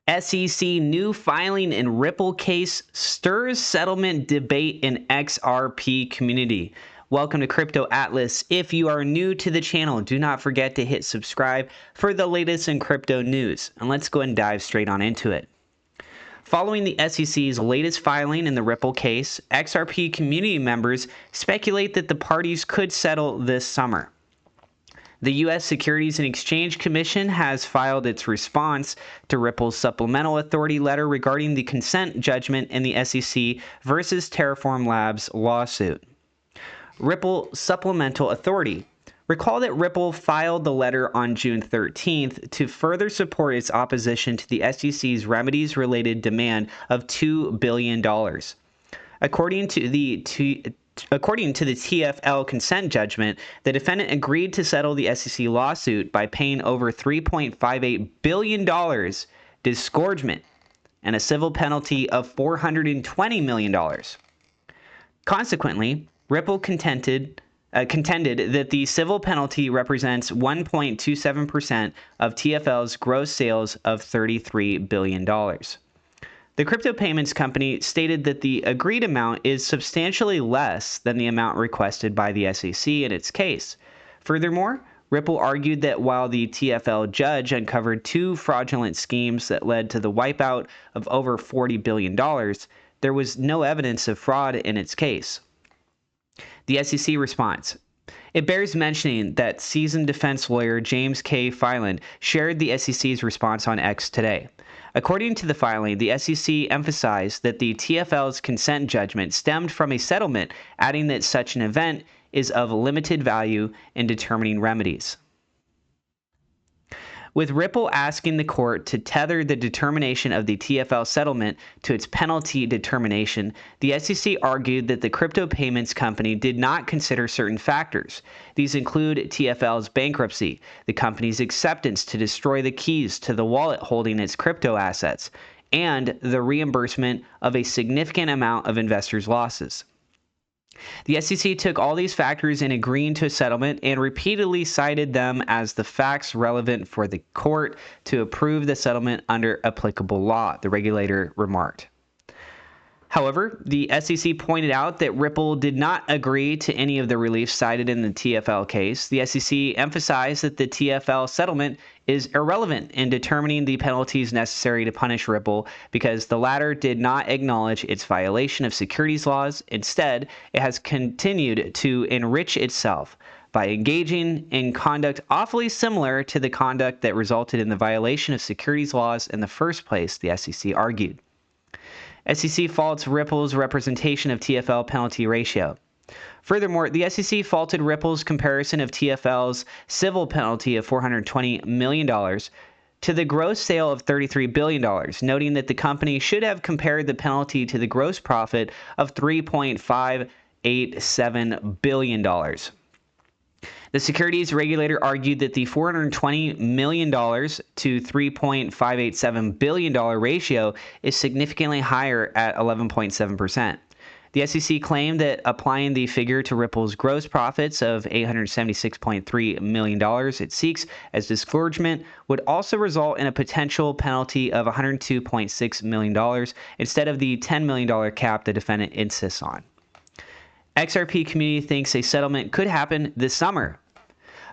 SEC new filing in Ripple case stirs settlement debate in XRP community. Welcome to Crypto Atlas. If you are new to the channel, do not forget to hit subscribe for the latest in crypto news. And let's go and dive straight on into it. Following the SEC's latest filing in the Ripple case, XRP community members speculate that the parties could settle this summer. The U.S. Securities and Exchange Commission has filed its response to Ripple's supplemental authority letter regarding the consent judgment in the SEC versus Terraform Labs lawsuit. Ripple supplemental authority. Recall that Ripple filed the letter on June 13th to further support its opposition to the SEC's remedies-related demand of $2 billion. According to the TFL consent judgment, the defendant agreed to settle the SEC lawsuit by paying over $3.58 billion disgorgement and a civil penalty of $420 million. Consequently, Ripple contended that the civil penalty represents 1.27% of TFL's gross sales of $33 billion. The crypto payments company stated that the agreed amount is substantially less than the amount requested by the SEC in its case. Furthermore, Ripple argued that while the TFL judge uncovered two fraudulent schemes that led to the wipeout of over $40 billion, there was no evidence of fraud in its case. The SEC response. It bears mentioning that seasoned defense lawyer James K. Filan shared the SEC's response on X today. According to the filing, the SEC emphasized that the TFL's consent judgment stemmed from a settlement, adding that such an event is of limited value in determining remedies. With Ripple asking the court to tether the determination of the TFL settlement to its penalty determination, the SEC argued that the crypto payments company did not consider certain factors. These include TFL's bankruptcy, the company's acceptance to destroy the keys to the wallet holding its crypto assets, and the reimbursement of a significant amount of investors' losses. The SEC took all these factors in agreeing to a settlement and repeatedly cited them as the facts relevant for the court to approve the settlement under applicable law, the regulator remarked. However, the SEC pointed out that Ripple did not agree to any of the relief cited in the TFL case. The SEC emphasized that the TFL settlement is irrelevant in determining the penalties necessary to punish Ripple because the latter did not acknowledge its violation of securities laws. Instead, it has continued to enrich itself by engaging in conduct awfully similar to the conduct that resulted in the violation of securities laws in the first place, the SEC argued. SEC faults Ripple's representation of TFL penalty ratio. Furthermore, the SEC faulted Ripple's comparison of TFL's civil penalty of $420 million to the gross sale of $33 billion, noting that the company should have compared the penalty to the gross profit of $3.587 billion. The securities regulator argued that the $420 million to $3.587 billion ratio is significantly higher at 11.7%. The SEC claimed that applying the figure to Ripple's gross profits of $876.3 million it seeks as disgorgement would also result in a potential penalty of $102.6 million instead of the $10 million cap the defendant insists on. XRP community thinks a settlement could happen this summer.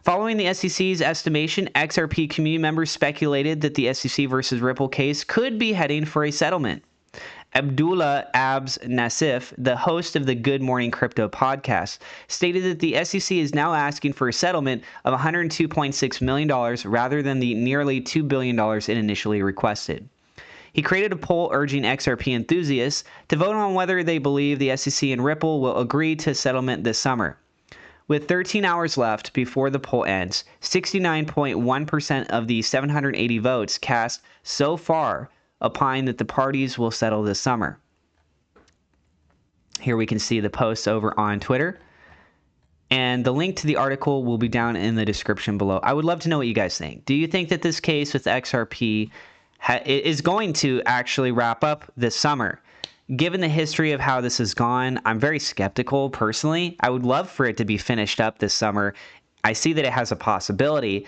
Following the SEC's estimation, XRP community members speculated that the SEC versus Ripple case could be heading for a settlement. Abdullah Abs Nassif, the host of the Good Morning Crypto podcast, stated that the SEC is now asking for a settlement of $102.6 million rather than the nearly $2 billion it initially requested. He created a poll urging XRP enthusiasts to vote on whether they believe the SEC and Ripple will agree to settlement this summer. With 13 hours left before the poll ends, 69.1% of the 780 votes cast so far opine that the parties will settle this summer. Here we can see the posts over on Twitter. And the link to the article will be down in the description below. I would love to know what you guys think. Do you think that this case with XRP is going to actually wrap up this summer? Given the history of how this has gone, I'm very skeptical personally. I would love for it to be finished up this summer. I see that it has a possibility.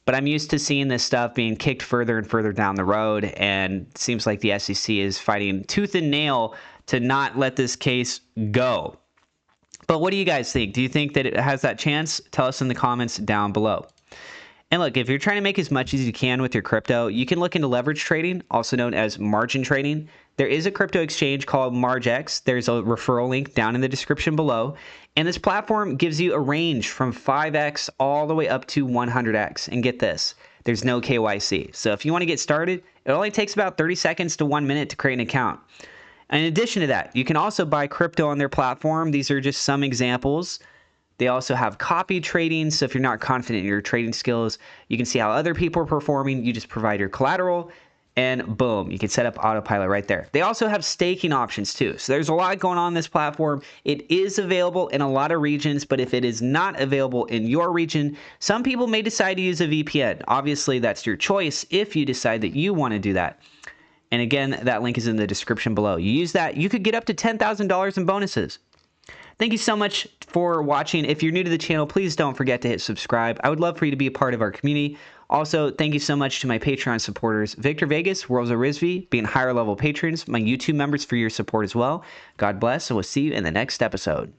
But I'm used to seeing this stuff being kicked further and further down the road, and it seems like the SEC is fighting tooth and nail to not let this case go. But what do you guys think? Do you think that it has that chance? Tell us in the comments down below. And look, if you're trying to make as much as you can with your crypto, you can look into leverage trading, also known as margin trading. There is a crypto exchange called MargX. There's a referral link down in the description below. And this platform gives you a range from 5x all the way up to 100x. And get this, there's no KYC. So if you want to get started, it only takes about 30 seconds to 1 minute to create an account. In addition to that, you can also buy crypto on their platform. These are just some examples. They also have copy trading, so if you're not confident in your trading skills, you can see how other people are performing. You just provide your collateral, and boom, you can set up autopilot right there. They also have staking options too. So there's a lot going on this platform. It is available in a lot of regions, but if it is not available in your region, some people may decide to use a VPN. Obviously, that's your choice if you decide that you want to do that. And again, that link is in the description below. You use that, you could get up to $10,000 in bonuses. Thank you so much for watching. If you're new to the channel, please don't forget to hit subscribe. I would love for you to be a part of our community. Also, thank you so much to my Patreon supporters, Victor Vegas, Worlds of Rizvi, being higher level patrons, my YouTube members for your support as well. God bless, and we'll see you in the next episode.